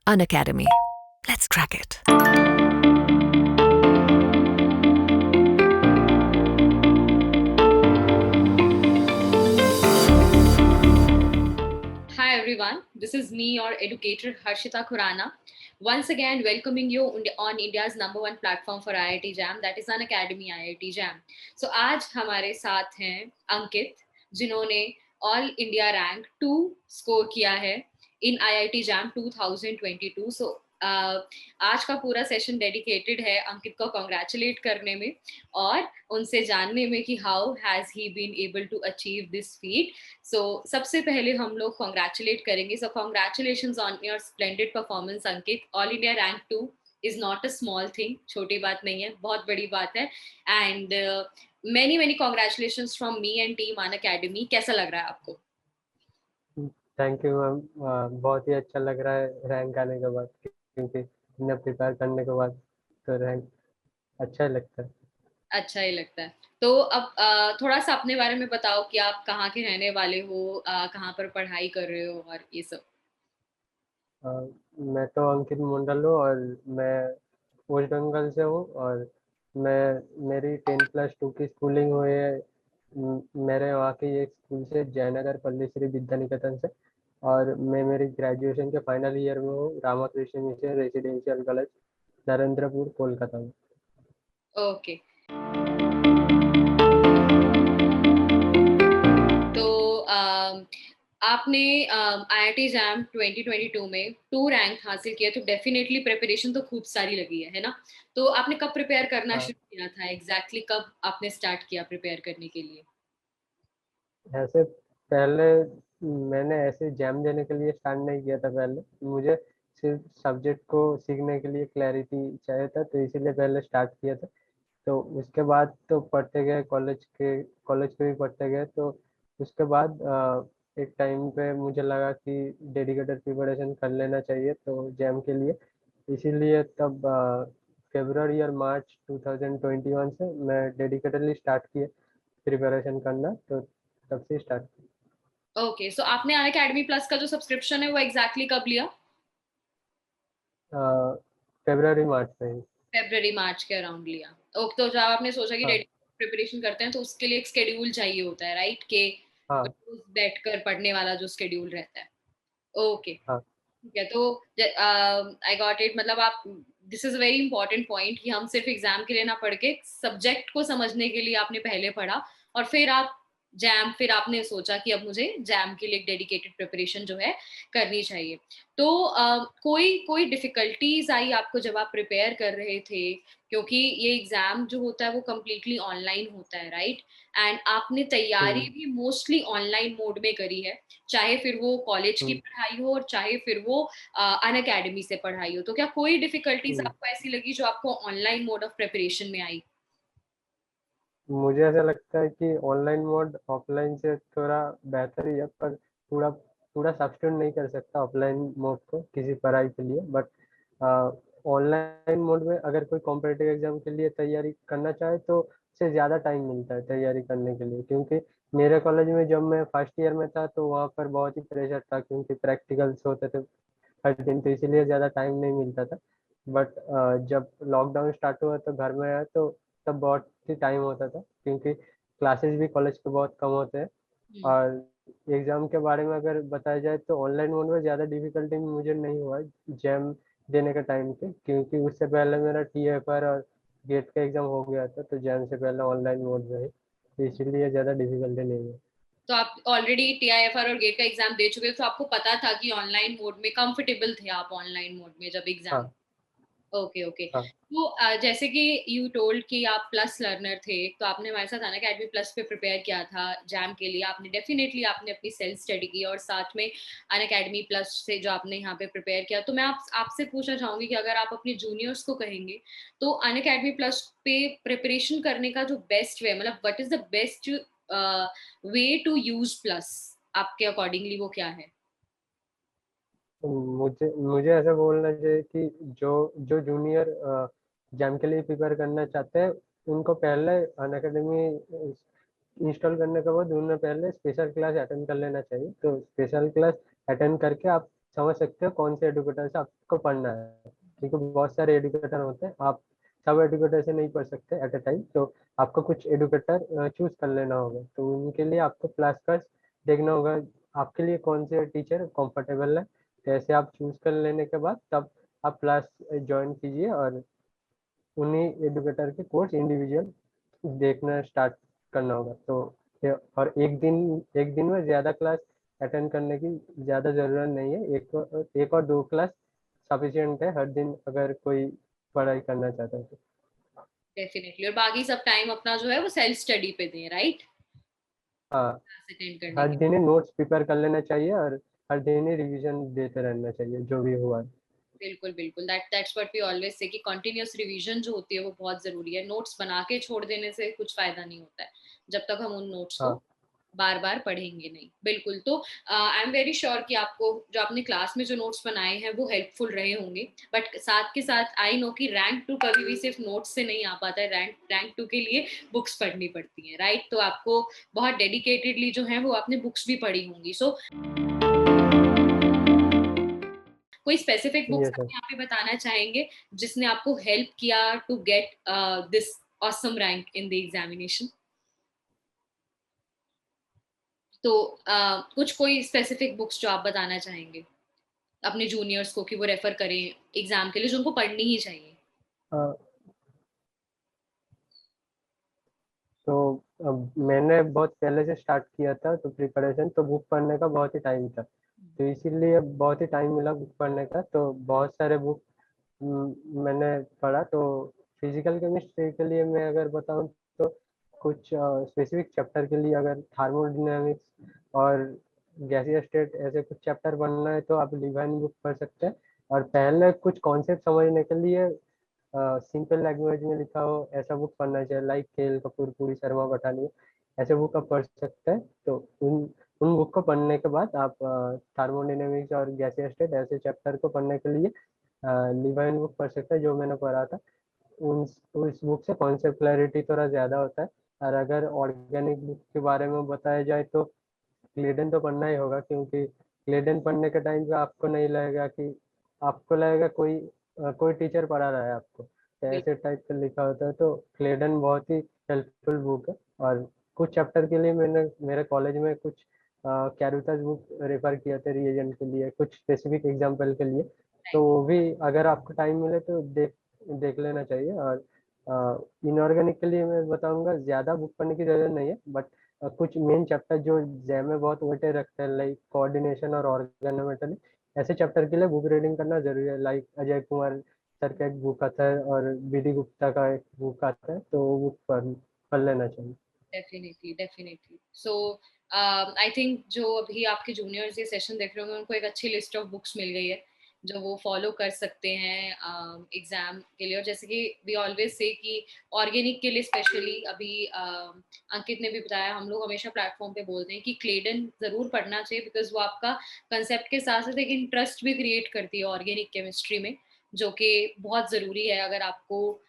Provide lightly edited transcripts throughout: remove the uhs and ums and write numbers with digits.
Unacademy. Let's crack it. Hi everyone, this is me, your educator Harshita Khurana. Once again, welcoming you on India's number one platform for IIT Jam, that is Unacademy IIT Jam. So आज हमारे साथ हैं अंकित, जिन्होंने all India rank 2 score किया है इन IIT Jam 2022. So आज का पूरा सेशन डेडिकेटेड है अंकित को कॉन्ग्रेचुलेट करने में और उनसे जानने में कि how has he been able to achieve this feat. So सबसे पहले हम लोग कॉन्ग्रेचुलेट करेंगे. So congratulations on your splendid performance Ankit. All India rank 2 is not a small thing, छोटी बात नहीं है, बहुत बड़ी बात है. And many many congratulations from me and team Unacademy. कैसा लग रहा है आपको? Thank you ma'am. बहुत ही अच्छा लग रहा है रैंक आने के बाद, क्योंकि इतना प्रिपेयर करने के बाद तो रैंक अच्छा ही लगता है। अच्छा ही लगता है. तो अब थोड़ा सा अपने बारे में बताओ कि आप कहाँ के रहने वाले हो, कहाँ पर पढ़ाई कर रहे हो और ये सब. अ, मैं तो अंकित मंडल हूँ और मैं वेस्ट बंगाल से हूँ। और मेरी 10+2 की स्कूलिंग हुई है मेरे वहाँ के एक स्कूल से, जयनगर पल्लीश्री विद्या निकेतन से। और मैं मेरी ग्रेजुएशन के फाइनल ईयर में हूँ, Ramakrishna mission residential college, Narendrapur, Kolkata में। ओके. तो आपने IIT जैम 2022 में 2 रैंक हासिल किया, तो डेफिनेटली प्रिपरेशन तो खूब सारी लगी है ना? तो आपने कब प्रिपेयर करना हाँ, शुरू किया था? एग्जैक्टली कब आपने स्टार्ट किया प्रिपेयर करने के लिए? ऐसे पहले मैंने ऐसे जैम देने के लिए स्टार्ट नहीं किया था। पहले मुझे सिर्फ सब्जेक्ट को सीखने के लिए क्लैरिटी चाहिए था, तो इसीलिए पहले स्टार्ट किया था। तो उसके बाद तो पढ़ते गए, कॉलेज के भी पढ़ते गए। तो उसके बाद एक टाइम पे मुझे लगा कि डेडिकेटेड प्रिपरेशन कर लेना चाहिए तो जैम के लिए। इसीलिए तब फरवरी और मार्च 2021 से मैं डेडिकेटेडली स्टार्ट किया प्रिपरेशन करना। तो तब से स्टार्ट किया। ओके. सो आपने अन अकेडमी प्लस का जो सब्सक्रिप्शन है वो एग्जैक्टली कब लिया? फरवरी मार्च में ही। फेब्रवरी मार्च के अराउंड लिया. ओके. तो जब आपने सोचा कि हाँ, प्रिपरेशन करते हैं तो उसके लिए एक स्केड्यूल चाहिए होता है, राइट? कि हाँ, रोज बैठ कर पढ़ने वाला जो स्केड्यूल रहता है. ओके. हाँ। ठीक है. तो आई गॉट इट. मतलब आप, this is a very important point कि हम सिर्फ एग्जाम के लिए ना पढ़ के सब्जेक्ट को समझने के लिए आपने पहले पढ़ा और फिर आप जैम, फिर आपने सोचा कि अब मुझे जैम के लिए एक डेडिकेटेड प्रिपरेशन जो है करनी चाहिए. तो कोई कोई डिफिकल्टीज आई आपको जब आप प्रिपेयर कर रहे थे? क्योंकि ये एग्जाम जो होता है वो कम्प्लीटली ऑनलाइन होता है, राइट? एंड आपने तैयारी हम्म, भी मोस्टली ऑनलाइन मोड में करी है, चाहे फिर वो कॉलेज की हम्म, पढ़ाई हो और चाहे फिर वो अन अकेडमी से पढ़ाई हो. तो क्या कोई डिफिकल्टीज हम्म। आपको ऐसी लगी जो आपको ऑनलाइन मोड ऑफ प्रिपरेशन में आई? मुझे ऐसा लगता है कि ऑनलाइन मोड ऑफलाइन से थोड़ा बेहतर ही है, पर पूरा पूरा सब्स्टिट्यूट नहीं कर सकता ऑफलाइन मोड को किसी पढ़ाई के लिए। बट ऑनलाइन मोड में अगर कोई कॉम्पिटिटिव एग्जाम के लिए तैयारी करना चाहे तो उससे ज़्यादा टाइम मिलता है तैयारी करने के लिए। क्योंकि मेरे कॉलेज में जब मैं फर्स्ट ईयर में था तो वहाँ पर बहुत ही प्रेशर था, क्योंकि प्रैक्टिकल्स होते थे हर दिन, तो इसीलिए ज़्यादा टाइम नहीं मिलता था। बट जब लॉकडाउन स्टार्ट हुआ तो घर में आया, तो तब बहुत ही टाइम होता था, क्योंकि क्लासेस भी कॉलेज के बहुत कम होते हैं। हम्म. और एग्ज़ाम के बारे में अगर बताया जाए तो ऑनलाइन मोड में ज़्यादा डिफिकल्टी मुझे नहीं हुआ जैम देने के टाइम पे, क्योंकि उससे पहले मेरा TFR और गेट का एग्ज़ाम हो गया था, तो जैम से पहले ऑनलाइन मोड में ही, तो इसीलिए ज़्यादा डिफिकल्टी नहीं हुई। तो आप ऑलरेडी TIFR और गेट का एग्जाम दे चुके थे, तो आपको पता था कि ऑनलाइन मोड में कंफर्टेबल थे आप ऑनलाइन मोड में जब एग्जाम? हाँ, ओके. ओके. हाँ, तो जैसे कि यू टोल्ड कि आप प्लस लर्नर थे, तो आपने हमारे साथ अन अकेडमी प्लस पे प्रिपेयर किया था जैम के लिए. आपने डेफिनेटली आपने अपनी सेल्फ स्टडी की और साथ में अन अकेडमी प्लस से जो आपने यहाँ पे प्रिपेयर किया. तो मैं आपसे पूछना चाहूंगी कि अगर आप अपने जूनियर्स को कहेंगे तो अन अकेडमी प्लस पे प्रिपरेशन करने का जो बेस्ट वे, मतलब what is the best way to use plus, आपके अकॉर्डिंगली वो क्या है? मुझे मुझे ऐसा बोलना चाहिए कि जो जो जूनियर जैम के लिए प्रिपेयर करना चाहते हैं, उनको पहले अनअकैडमी इंस्टॉल करने के बाद उन्हें पहले स्पेशल क्लास अटेंड कर लेना चाहिए। तो स्पेशल क्लास अटेंड करके आप समझ सकते हो कौन से एडुकेटर से आपको पढ़ना है, क्योंकि बहुत सारे एडुकेटर होते हैं, आप सब एडुकेटर से नहीं पढ़ सकते एट अ टाइम, तो आपको कुछ एडुकेटर चूज कर लेना होगा। तो उनके लिए आपको क्लास का देखना होगा आपके लिए कौन से टीचर कंफर्टेबल है। तो ऐसे आप चूज कर लेने के बाद तब आप क्लास ज्वाइन कीजिए और उन्हीं एडुकेटर के कोर्स इंडिविजुअल देखना स्टार्ट करना होगा। तो और एक दिन में ज़्यादा क्लास अटेंड करने की ज़्यादा ज़रूरत नहीं है, एक और दो क्लास सफिशिएंट है हर दिन अगर कोई पढ़ाई करना चाहता है तो। डेफिनेटली। और बाकी सब टाइम अपना जो है वो सेल्फ स्टडी पे दें, राइट? हाँ, अटेंड करने हर के। दिन ही नोट्स प्रिपेयर कर लेना चाहिए और हर दिन ही रिवीजन देते रहना चाहिए जो भी हुआ। बिल्कुल बिल्कुल, that's what we always say कि कंटिन्यूअस रिवीजन जो होती है वो बहुत जरूरी है। नोट्स बना के छोड़ देने से कुछ फायदा नहीं होता है जब तक हम उन नोट्स को हाँ बार बार पढ़ेंगे नहीं। बिल्कुल। तो आई एम वेरी श्योर कि आपको जो आपने क्लास में जो नोट्स बनाए हैं वो हेल्पफुल रहे होंगे, बट साथ के साथ आई नो कि रैंक टू कभी भी सिर्फ नोट्स से नहीं आ पाता है। रैंक टू के लिए बुक्स पढ़नी पड़ती है, राइट? तो आपको बहुत डेडिकेटेडली जो है वो आपने बुक्स भी पढ़ी होंगी। सो कोई स्पेसिफिक बुक्स ये आप सर। यहाँ पे बताना चाहेंगे जिसने आपको हेल्प किया to get this awesome rank in the examination? तो कुछ कोई स्पेसिफिक बुक्स जो आप बताना चाहेंगे अपने जूनियर्स को कि वो रेफर करें एग्जाम के लिए, जो उनको पढ़नी ही चाहिए? हाँ, तो अब मैंने बहुत पहले से स्टार्ट किया था तो प्रिपरेशन, तो बुक पढ़ने का बहुत ही टाइम था, तो इसीलिए बहुत ही टाइम मिला बुक पढ़ने का। तो बहुत सारे बुक मैंने पढ़ा। तो फिजिकल केमिस्ट्री के लिए मैं अगर बताऊं तो कुछ स्पेसिफिक चैप्टर के लिए अगर थार्मोडायनेमिक्स और गैसीय स्टेट ऐसे कुछ चैप्टर पढ़ना है तो आप लिवाइन बुक पढ़ सकते हैं। और पहले कुछ कॉन्सेप्ट समझने के लिए सिंपल लैंग्वेज में लिखा हो ऐसा बुक पढ़ना चाहिए, लाइक खेल कपूर, पूरी शर्मा बटालियन, ऐसे बुक आप पढ़ सकते हैं। तो उन उन बुक को पढ़ने के बाद आप थार्मोडायनेमिक्स और गैसीय स्टेट ऐसे चैप्टर को पढ़ने के लिए लिवाइन बुक पढ़ सकते हैं जो मैंने पढ़ा था। उन उस बुक से कॉन्सेप्ट क्लैरिटी थोड़ा ज़्यादा होता है। और अगर ऑर्गेनिक बुक के बारे में बताया जाए तो क्लेडन तो पढ़ना ही होगा, क्योंकि क्लेडन पढ़ने के टाइम पे आपको नहीं लगेगा कि आपको लगेगा कोई टीचर पढ़ा रहा है आपको, तो ऐसे टाइप का लिखा होता है। तो क्लेडन बहुत ही हेल्पफुल बुक है। और कुछ चैप्टर के लिए मैंने मेरे कॉलेज में कुछ कैरुथस बुक रेफर किया थे रिवीजन के लिए, कुछ स्पेसिफिक एग्जाम्पल के लिए। तो वो भी अगर आपको टाइम मिले तो देख देख लेना चाहिए। और इनऑर्गेनिक के लिए मैं बताऊंगा ज़्यादा बुक पढ़ने की जरूरत नहीं है, बट कुछ मेन चैप्टर जो जैम में बहुत वेटेज रखते हैं लाइक कोऑर्डिनेशन और ऑर्गेनोमेटरी, ऐसे चैप्टर के लिए बुक रीडिंग करना जरूरी है। लाइक अजय कुमार सर का एक बुक आता है और बीडी गुप्ता का एक बुक आता है, तो वो बुक पढ़ लेना चाहिए। Definitely definitely. So I think जो अभी आपके जूनियर्स ये सेशन देख रहे होंगे उनको एक अच्छी लिस्ट ऑफ बुक्स मिल गई है जो वो फॉलो कर सकते हैं एग्जाम के लिए। और जैसे कि वी ऑलवेज से कि ऑर्गेनिक के लिए स्पेशली अभी अंकित ने भी बताया, हम लोग हमेशा प्लेटफॉर्म पे बोलते हैं कि क्लेडन जरूर पढ़ना चाहिए, बिकॉज वो आपका कंसेप्ट के साथ साथ एक इंटरेस्ट भी क्रिएट करती है ऑर्गेनिक केमिस्ट्री में, जो कि बहुत जरूरी है अगर आपको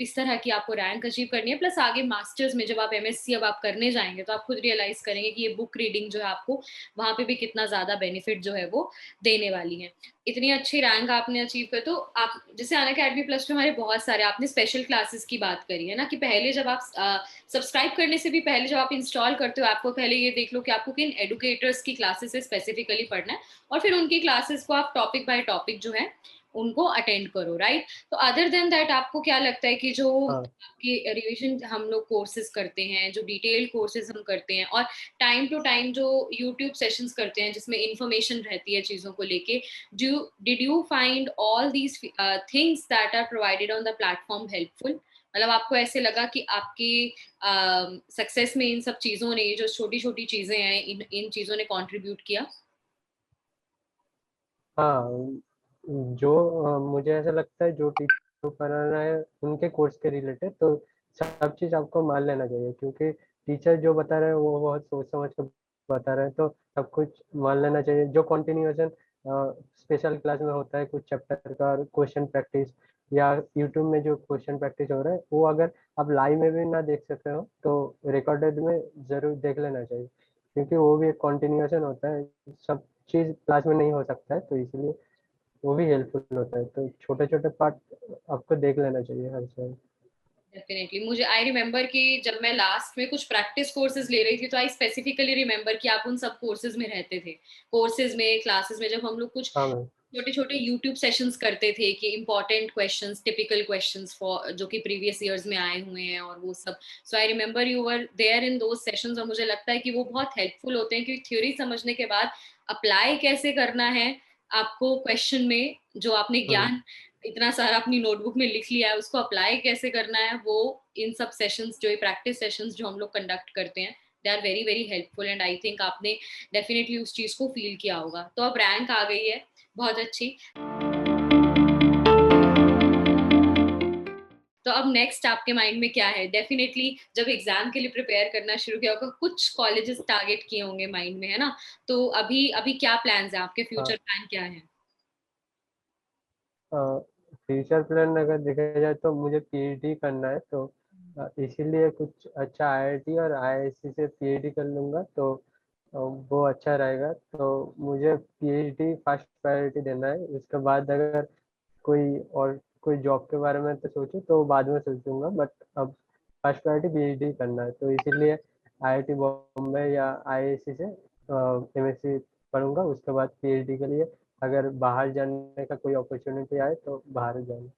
इस तरह की आपको रैंक अचीव करनी है। प्लस आगे मास्टर्स में जब आप एमएससी अब आप करने जाएंगे तो आप खुद रियलाइज करेंगे कि ये बुक रीडिंग जो है आपको वहां पे भी कितना ज्यादा बेनिफिट जो है वो देने वाली है। इतनी अच्छी रैंक आपने अचीव कर, तो आप जैसे अनअकैडमी प्लस में हमारे बहुत सारे, आपने स्पेशल क्लासेस की बात करी है ना, कि पहले जब आप सब्सक्राइब करने से भी पहले जब आप इंस्टॉल करते हो आपको पहले ये देख लो कि आपको किन एडुकेटर्स की क्लासेस से स्पेसिफिकली पढ़ना है, और फिर उनकी क्लासेस को आप टॉपिक बाय टॉपिक जो है उनको अटेंड करो, राइट? तो अदर देन दैट आपको क्या लगता है कि जो हाँ आपकी रिविजन हम लोग कोर्सेज करते हैं, जो डिटेल्ड कोर्सेज हम करते हैं, और टाइम टू टाइम जो यूट्यूब सेशंस करते हैं जिसमें इंफॉर्मेशन रहती है चीजों को लेके, did you find all these things that are provided on the platform helpful? मतलब आपको ऐसे लगा कि आपकी सक्सेस में इन सब चीजों ने, जो छोटी छोटी चीजें हैं, इन चीजों ने कंट्रीब्यूट किया? हाँ, जो मुझे ऐसा लगता है जो टीचर पढ़ा रहा है उनके कोर्स के रिलेटेड तो सब चीज़ आपको मान लेना चाहिए, क्योंकि टीचर जो बता रहे हैं वो बहुत सोच समझ कर बता रहे हैं, तो सब कुछ मान लेना चाहिए। जो कंटिन्यूएशन स्पेशल क्लास में होता है कुछ चैप्टर का क्वेश्चन प्रैक्टिस, या यूट्यूब में जो क्वेश्चन प्रैक्टिस हो रहा है वो अगर आप लाइव में भी ना देख सकते हो तो रिकॉर्डेड में ज़रूर देख लेना चाहिए, क्योंकि वो भी एक कंटिन्यूएशन होता है। सब चीज़ क्लास में नहीं हो सकता है, तो इसीलिए वो भी हेल्पफुल होता है। तो छोटे-छोटे पार्ट आपको देख लेना चाहिए हर समय। डेफिनेटली मुझे आई रिमेम्बर कि जब मैं लास्ट में कुछ प्रैक्टिस कोर्सेज ले रही थी तो आई स्पेसिफिकली रिमेम्बर कि आप उन सब कोर्सेज में रहते थे, कोर्सेज में, क्लासेस में, जब हम लोग कुछ हाँ मैम। छोटे छोटे यूट्यूब सेशंस करते थे कि important questions, typical questions for जो कि प्रीवियस ईयर्स में आए हुए हैं और वो सब। So I remember you were there in those sessions, और मुझे लगता है कि वो बहुत हेल्पफुल होते हैं, क्योंकि थ्योरी समझने के बाद अप्लाई कैसे करना है आपको क्वेश्चन में, जो आपने हुँ। ज्ञान इतना सारा अपनी नोटबुक में लिख लिया है, उसको अप्लाई कैसे करना है, वो इन सब सेशंस, जो ये प्रैक्टिस सेशंस जो हम लोग कंडक्ट करते हैं, they are very very helpful. And I think आपने डेफिनेटली उस चीज को फील किया होगा। तो अब रैंक आ गई है, बहुत अच्छी। तो अब नेक्स्ट आपके माइंड में क्या है? डेफिनेटली जब एग्जाम के लिए प्रिपेयर करना शुरू किया होगा, कुछ कॉलेजेस टारगेट किए होंगे माइंड में, है ना? तो अभी अभी क्या प्लान्स हैं आपके, हाँ। फ्यूचर प्लान क्या है? फ्यूचर प्लान अगर देखा जाए तो मुझे पीएचडी करना है, तो इसीलिए कुछ अच्छा आईआईटी और आईआईएससी से पीएचडी कर लूँगा, तो वो अच्छा रहेगा। तो मुझे पीएचडी फर्स्ट प्रायोरिटी देना है। उसके बाद अगर कोई जॉब के बारे में तो सोचूं तो बाद में सोचूंगा, बट अब फर्स्ट प्रायोरिटी पीएचडी करना है, तो इसीलिए आईआईटी बॉम्बे या आईआईएससी से एमएससी पढ़ूंगा। उसके बाद पीएचडी के लिए अगर बाहर जाने का कोई अपॉर्चुनिटी आए तो बाहर जाना।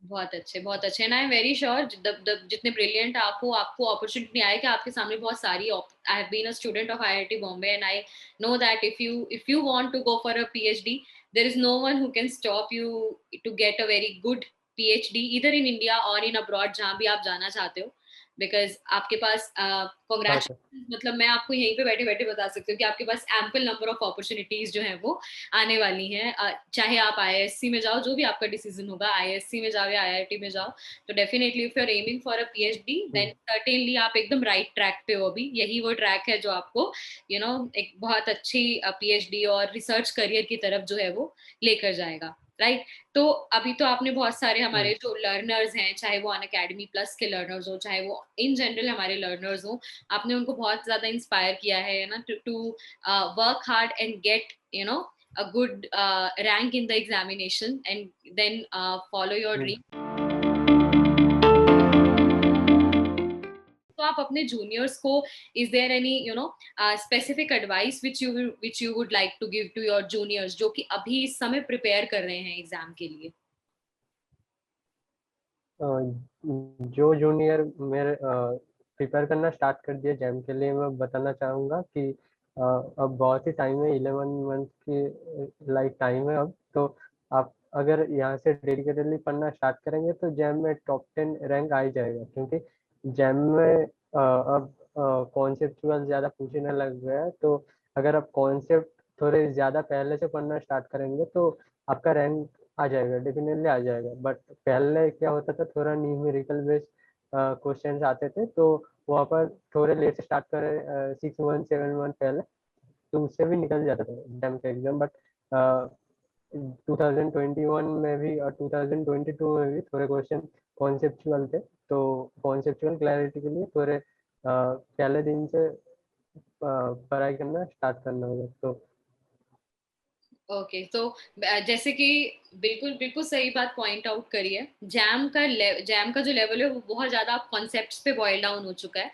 बहुत अच्छे, बहुत अच्छे। And I am very sure जितने ब्रिलियंट आप हो, आपको अपॉर्चुनिटी आए कि आपके सामने बहुत सारी। I have been a student of IIT Bombay and I know that if you want to go for a PhD, there is no one who can stop you to get a very good PhD either in India or in abroad, जहां भी आप जाना चाहते हो। Because आपके पास हाँ sir. Congratulation, मतलब मैं आपको यहीं पे बैठे बैठे बता सकती हूँ कि आपके पास एम्पल नंबर ऑफ अपॉर्चुनिटीज जो है वो आने वाली हैं। चाहे आप आईआईएससी में जाओ, जो भी आपका डिसीजन होगा, आईआईएससी में जाओ या आईआईटी में जाओ, तो definitely if you are aiming for a PhD, then certainly आप एकदम राइट ट्रैक पे हो। अभी यही वो ट्रैक है जो आपको एक बहुत अच्छी पीएचडी और रिसर्च करियर की तरफ जो है वो लेकर जाएगा, राइट? तो अभी तो आपने बहुत सारे हमारे जो लर्नर्स हैं, चाहे वो अन अकेडमी प्लस के लर्नर्स हो, चाहे वो इन जनरल हमारे लर्नर्स हो, आपने उनको बहुत ज्यादा इंस्पायर किया है ना, to work hard and get a good rank in the examination, and then follow your dream. तो आप अपने जूनियर्स को, is there any specific advice which you would like to give to your juniors जो कि अभी इस समय prepare कर रहे हैं एग्जाम के लिए? जो जूनियर मेरे प्रिपेयर करना स्टार्ट कर दिया जैम के लिए, मैं बताना चाहूँगा कि अब बहुत ही टाइम है, 11 मंथ की लाइक टाइम है अब। तो आप अगर यहाँ से डेडिकेटेडली पढ़ना स्टार्ट करेंगे तो जैम में टॉप 10 रैंक आ ही जाएगा, क्योंकि जैम में अब कॉन्सेप्चुअल ज़्यादा पूछने लग गया है। तो अगर आप कॉन्सेप्ट थोड़े ज़्यादा पहले से पढ़ना स्टार्ट करेंगे तो आपका रैंक आ जाएगा, डेफिनेटली आ जाएगा। बट पहले क्या होता था, थोड़ा न्यूमेरिकल बेस्ड क्वेश्चंस आते थे, तो वहाँ पर थोड़े लेट से स्टार्ट करें 6 मंथ 7 मंथ पहले, तो उससे भी निकल जाता था एग्जाम का एग्जाम। बट 2021 में भी और 2022 में भी थोड़े क्वेश्चन कॉन्सेप्चुअल थे, तो कॉन्सेप्चुअल क्लैरिटी के लिए थोड़े पहले दिन से पढ़ाई करना स्टार्ट करना होगा। तो ओके, तो जैसे कि बिल्कुल बिल्कुल सही बात पॉइंट आउट करी है। जैम का जो लेवल है वो बहुत ज्यादा कॉन्सेप्ट्स पे बॉयल डाउन हो चुका है।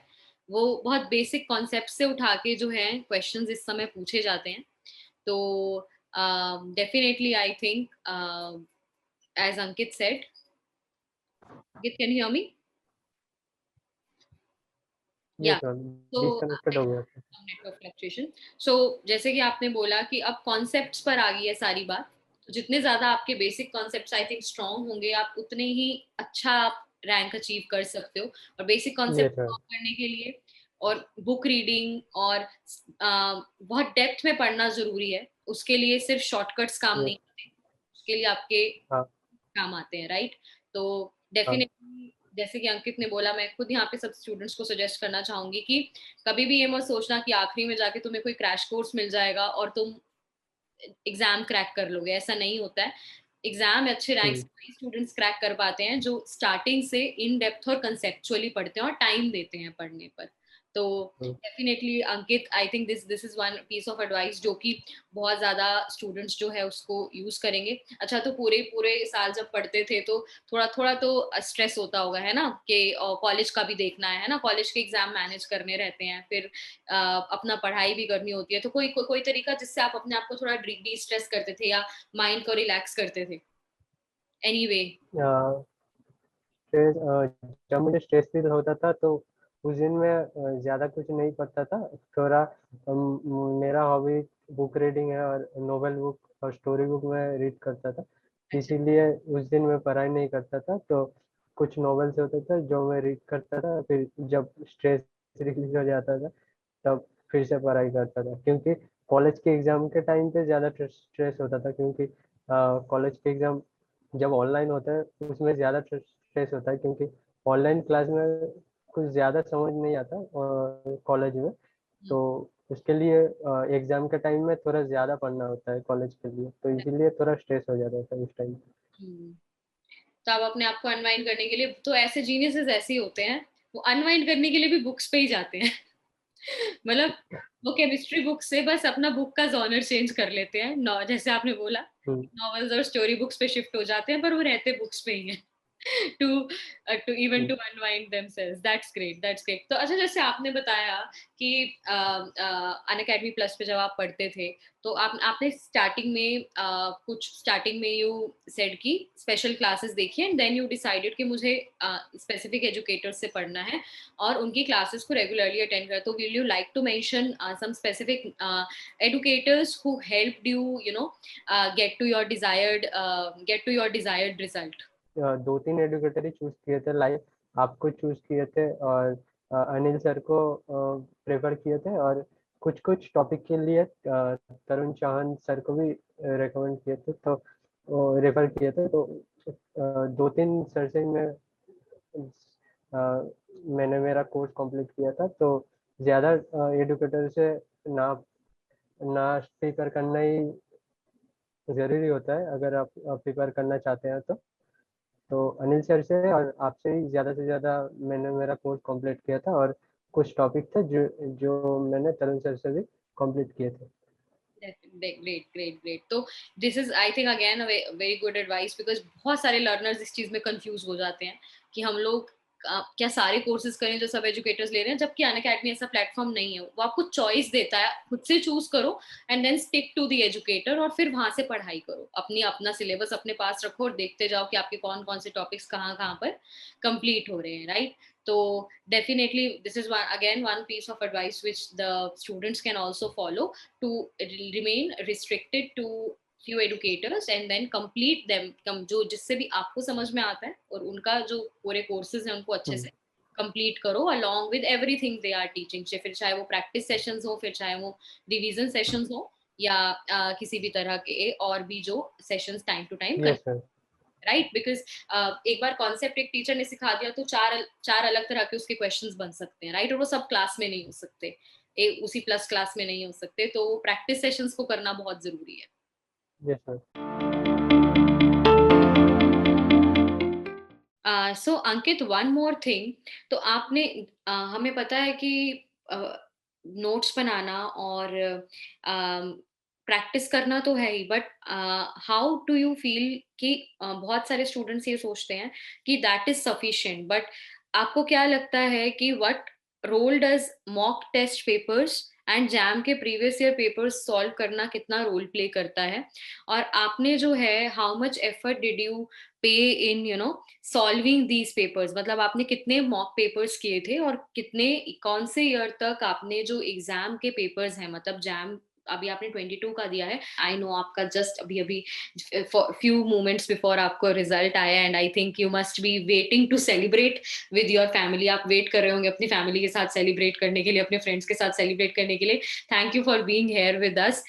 वो बहुत बेसिक कॉन्सेप्ट से उठा के जो है क्वेश्चंस इस समय पूछे जाते हैं। तो definitely I think, as Ankit said, Ankit can you hear me? ये या, तो तो डिस्कनेक्टेड हो गया था। Network fluctuation. सो जैसे कि आपने बोला कि अब कॉन्सेप्ट्स पर आ गई है सारी बात, तो जितने ज्यादा आपके basic concepts I think strong होंगे, आप उतने ही अच्छा आप रैंक अचीव कर सकते हो। और बेसिक ये कॉन्सेप्ट तो है। करने के लिए और बुक रीडिंग और बहुत डेप्थ में पढ़ना जरूरी है। उसके लिए सिर्फ शॉर्टकट्स काम ये नहीं करते, उसके लिए आपके हाँ। काम आते हैं, राइट? तो हाँ। डेफिनेटली जैसे कि अंकित ने बोला, मैं खुद यहाँ पे सब स्टूडेंट्स को सजेस्ट करना चाहूंगी कि कभी भी ये मत सोचना कि आखिरी में जाके तुम्हें कोई क्रैश कोर्स मिल जाएगा और तुम एग्जाम क्रैक कर लोगे। ऐसा नहीं होता है। एग्जाम अच्छे रैंक से वही स्टूडेंट्स क्रैक कर पाते हैं जो स्टार्टिंग से इन डेप्थ और कंसेप्चुअली पढ़ते हैं और टाइम देते हैं पढ़ने पर। तो definitely Ankit, I think this is one piece of advice जो कि बहुत ज्यादा स्टूडेंट्स जो है उसको यूज करेंगे। अच्छा, तो पूरे पूरे साल जब पढ़ते थे तो थोड़ा थोड़ा तो स्ट्रेस होता होगा, है ना, कि कॉलेज का भी देखना है ना, कॉलेज के एग्जाम मैनेज करने रहते हैं, फिर अपना पढ़ाई भी करनी होती है, तो कोई तरीका जिससे आप अपने आप को थोड़ा डी स्ट्रेस करते थे या माइंड को रिलैक्स करते थे? एनीवे स्ट्रेस जब मुझे स्ट्रेस फील होता था तो उस दिन मैं ज़्यादा कुछ नहीं पढ़ता था। थोड़ा मेरा हॉबी बुक रीडिंग है और नोवेल बुक और स्टोरी बुक मैं रीड करता था, इसीलिए उस दिन मैं पढ़ाई नहीं करता था। तो कुछ नॉवेल्स होते थे जो मैं रीड करता था, फिर जब स्ट्रेस रिलीज हो जाता था तब फिर से पढ़ाई करता था, क्योंकि कॉलेज के एग्ज़ाम के टाइम पे ज़्यादा स्ट्रेस होता था, क्योंकि कॉलेज के एग्ज़ाम जब ऑनलाइन होता है उसमें ज़्यादा स्ट्रेस होता है, क्योंकि ऑनलाइन क्लास में कुछ ज़्यादा समझ नहीं आता कॉलेज में। तो उसके लिए एग्ज़ाम के टाइम में थोड़ा ज़्यादा पढ़ना होता है कॉलेज के लिए, तो इसीलिए थोड़ा स्ट्रेस हो जाता था उस टाइम। तो आप अपने आप को अनवाइंड करने के लिए, तो ऐसे जीनियसेस ऐसे ही होते हैं, वो अनवाइंड करने के लिए भी बुक्स पे ही जाते हैं। मतलब वो केमिस्ट्री बुक से बस अपना बुक का जॉनर चेंज कर लेते हैं, जैसे आपने बोला नॉवेल्स और स्टोरी बुक्स पे शिफ्ट हो जाते हैं, पर वो रहते बुक्स पे ही हैं। To to even to unwind themselves. That's great. तो अच्छा, जैसे आपने बताया कि अनअकैडमी प्लस पे जब आप पढ़ते थे तो आपने स्टार्टिंग में यू सेड कि स्पेशल क्लासेस देखी एंड देन यू डिसाइडेड कि मुझे स्पेसिफिक एजुकेटर्स से पढ़ना है और उनकी क्लासेस को रेगुलरली अटेंड कर। तो will you like to mention some specific educators who helped you get to your desired result? 2-3 educator he choose किए थे, लाइक आपको चूज किए थे और अनिल सर को प्रेफर किए थे, और कुछ कुछ टॉपिक के लिए तरुण चौहान सर को भी रेकमेंड किए थे, तो रेफर किए थे। तो 2-3 सर से मैंने मेरा कोर्स कंप्लीट किया था। तो ज़्यादा एडुकेटर से ना ना प्रिपेयर करना ही ज़रूरी होता है, अगर आप प्रिपेयर करना चाहते हैं तो अनिल सर से और आपसे ही ज़्यादा से ज़्यादा मैंने मेरा कोर्स कंप्लीट किया था, और कुछ टॉपिक थे जो जो मैंने तरुण सर से भी कंप्लीट किए थे। ग्रेट। तो this is I think again very good advice, because बहुत सारे लर्नर्स इस चीज में कंफ्यूज हो जाते हैं कि हम लोग क्या सारे कोर्सेज करें जो सब एजुकेटर्स ले रहे हैं, जबकि अनअकैडमी ऐसा प्लेटफॉर्म नहीं है। वो आपको चॉइस देता है, खुद से चूज करो and then stick to the educator और फिर वहां से पढ़ाई करो, अपना सिलेबस अपने पास रखो और देखते जाओ कि आपके कौन कौन से टॉपिक्स कहाँ कहाँ पर कंप्लीट हो रहे हैं, right? So definitely this is one piece of advice which the students can also follow to remain restricted to few educators and then complete them, जो जिससे भी आपको समझ में आता है और उनका जो पूरे कोर्सेज हैं उनको अच्छे से कंप्लीट करो along with everything they are teaching, फिर चाहे वो प्रैक्टिस सेशंस हो, फिर चाहे वो रिवीजन सेशंस हो या किसी भी तरह के और भी जो sessions time to time, right? Because एक बार कॉन्सेप्ट एक टीचर ने सिखा दिया तो चार अलग तरह के उसके क्वेश्चंस बन सकते हैं, राइट? और वो सब क्लास में नहीं हो सकते, उसी प्लस क्लास में नहीं हो सकते, तो प्रैक्टिस सेशंस को करना बहुत जरूरी है। Yes sir. So Ankit, one more thing, तो आपने हमें पता है कि नोट्स बनाना और प्रैक्टिस करना तो है ही, but how do you feel कि बहुत सारे स्टूडेंट्स ये सोचते हैं कि दैट इज सफिशिएंट, बट आपको क्या लगता है कि what role does mock test papers and JAM के प्रीवियस ईयर पेपर्स सॉल्व करना कितना रोल प्ले करता है? और आपने जो है how much effort did you पे इन सॉल्विंग दीज पेपर्स? मतलब आपने कितने मॉक पेपर्स किए थे और कौन से ईयर तक आपने जो एग्जाम के पेपर्स हैं, मतलब जैम अभी आपने 22 का दिया है, आई नो आपका जस्ट अभी अभी फ्यू मोमेंट्स बिफोर आपको रिजल्ट आया and I think you must be waiting to celebrate with your family. आप वेट कर रहे होंगे अपनी फैमिली के साथ सेलिब्रेट करने के लिए, अपने फ्रेंड्स के साथ सेलिब्रेट करने के लिए। Thank you for being here with us.